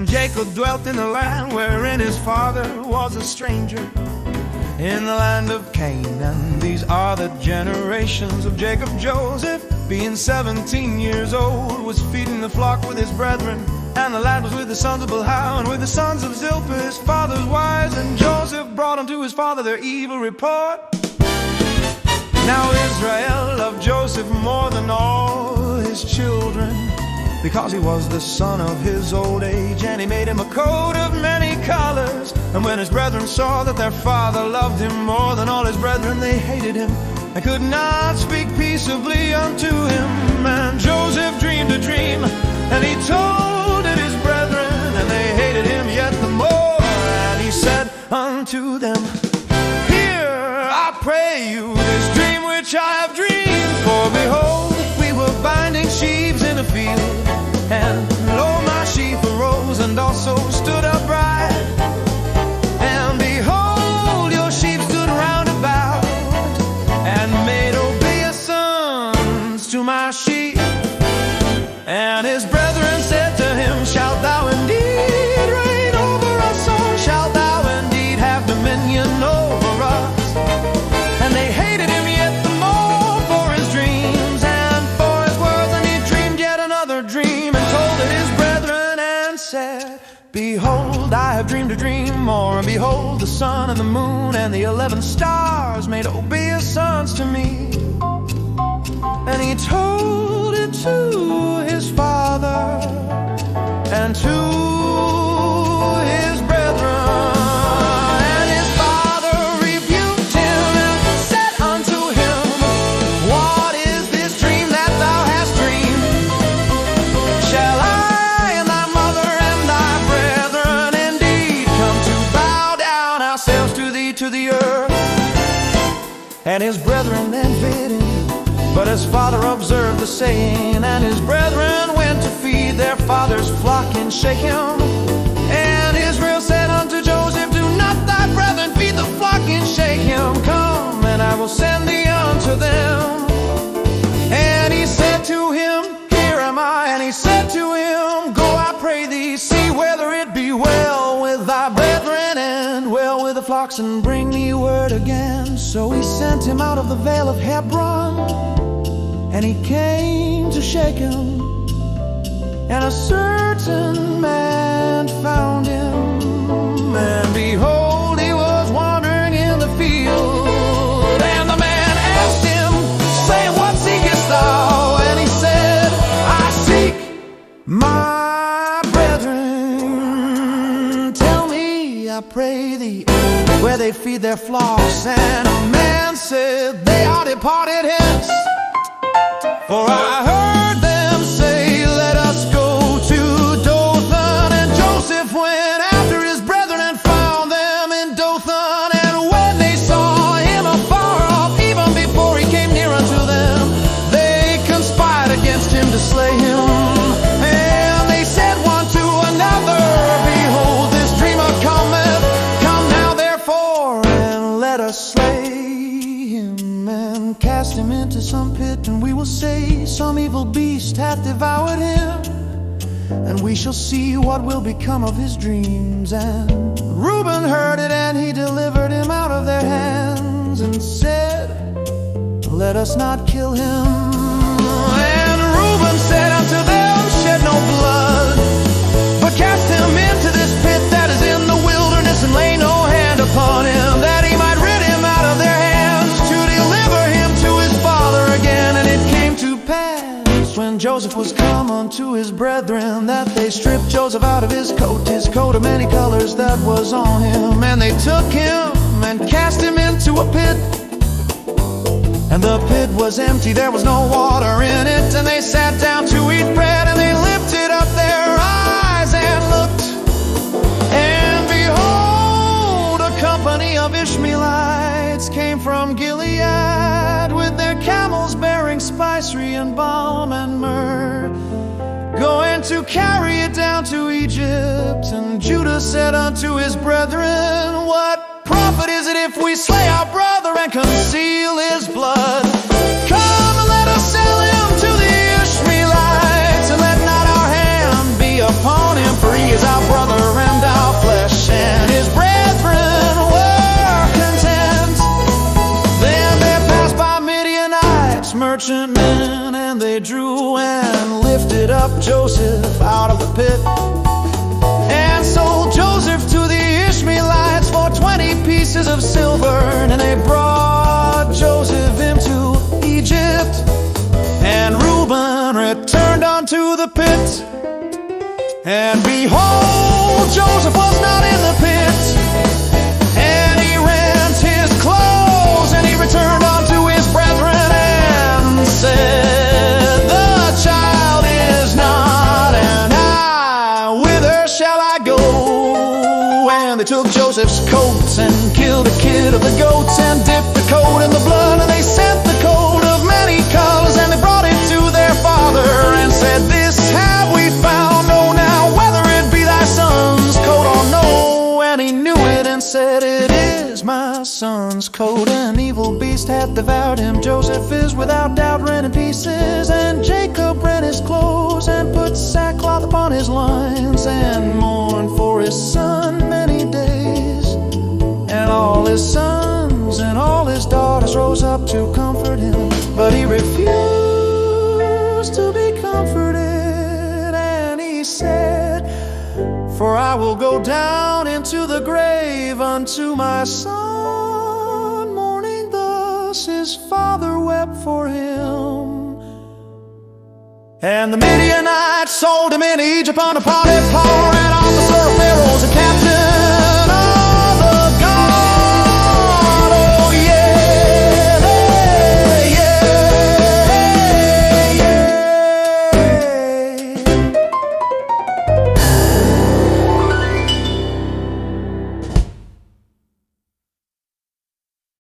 And Jacob dwelt in the land wherein his father was a stranger, in the land of Canaan. These are the generations of Jacob. Joseph, being 17 years old, was feeding the flock with his brethren, and the lad was with the sons of Bilhah and with the sons of Zilpah, his father's wives. And Joseph brought unto his father their evil report. Now Israel loved Joseph more than all his children, because he was the son of his old age. And he made him a coat of many colors. And when his brethren saw that their father loved him more than all his brethren, they hated him and could not speak peaceably unto him. And Joseph dreamed a dream, and he told it his brethren, and they hated him yet the more. And he said unto them, Hear, I pray you, this dream which I have dreamed. For behold, we were binding sheaves in a field, and lo, my sheaf arose and also stood upright. And behold, your sheep stood round about, and made obeisance to my sheep. And his brethren said to him, Shalt thou indeed reign over us, or shalt thou indeed have dominion over us? And they hated him yet the more for his dreams and for his words. And he dreamed yet another dream, and told it his brethren, and said, Behold, I have dreamed a dream more. And behold, the sun and the moon and the 11 stars made obeisance to me. And he told it to his father and to his brethren. And his father rebuked him and said unto him, What is this dream that thou hast dreamed? Shall I and thy mother and thy brethren indeed come to bow down ourselves to thee to the earth? And his brethren then bid him. But his father observed the saying, and his brethren went to feed their father's flock in Shechem. And Israel said unto Joseph, Do not thy brethren feed the flock in Shechem? Come, and I will send thee unto them. And he said to him, Here am I. And he said to him, Go, I pray thee, see whether it be well with thy brethren, and well with the flocks, and bring me word again. So he sent him out of the vale of Hebron. And he came to Shechem, and a certain man found him. And behold, he was wandering in the field. And the man asked him, saying, What seekest thou? And he said, I seek my brethren. Tell me, I pray thee, where they feed their flocks. And a man said, They are departed hence. For I heard them say, Let us go to Dothan. And Joseph went after his brethren and found them in Dothan. And when they saw him afar off, even before he came near unto them, they conspired against him to slay him. And they said one to another, Behold, this dreamer cometh. Come now therefore, and let us slay him, and cast him into some pit, and we will say, Some evil beast hath devoured him, and we shall see what will become of his dreams. And Reuben heard it, and he delivered him out of their hands, and said, Let us not kill him. And Reuben said unto them, Shed no blood, but cast him into this pit that is in the wilderness, and lay no hand upon him, that he might rid him out of their hands, to deliver him to his father again. And it came to pass, when Joseph was come unto his brethren, that they stripped Joseph out of his coat of many colors that was on him. And they took him and cast him into a pit, and the pit was empty, there was no water in it. And they sat down to eat bread, and they lifted up their eyes and looked, and behold, a company of Ishmaelites came from Gilead, with their camels bearing spicery and balm and myrrh, going to carry it down to Egypt. And Judah said unto his brethren, What profit is it if we slay our brother and conceal his blood? Come and let us sell him to the Ishmaelites, and let not our hand be upon him, for he is our brother. and they drew and lifted up Joseph out of the pit, and sold Joseph to the Ishmaelites for 20 pieces of silver. And they brought Joseph into Egypt, and Reuben returned unto the pit. And behold, Joseph was not in the pit, and he rent his clothes, and he returned unto his brethren and said, The child is not, and whither shall I go? And they took Joseph's coat and killed a kid of the goats, and dipped the coat in the blood, and they sent the coat of many colors, and they brought it to their father and said, This have we found, know now whether it be thy son's coat or no. And he knew it and said, It is my son's coat. An evil beast hath devoured him. Joseph is without doubt rent in pieces. And Jacob rent his clothes, and put sackcloth upon his loins, and mourned for his son many days. And all his sons and all his daughters rose up to comfort him, but he refused to be comforted. And he said, For I will go down into the grave unto my son, mourning thus his father wept for him. And the Midianites sold him in Egypt under Potiphar, an officer of Pharaoh's, a captain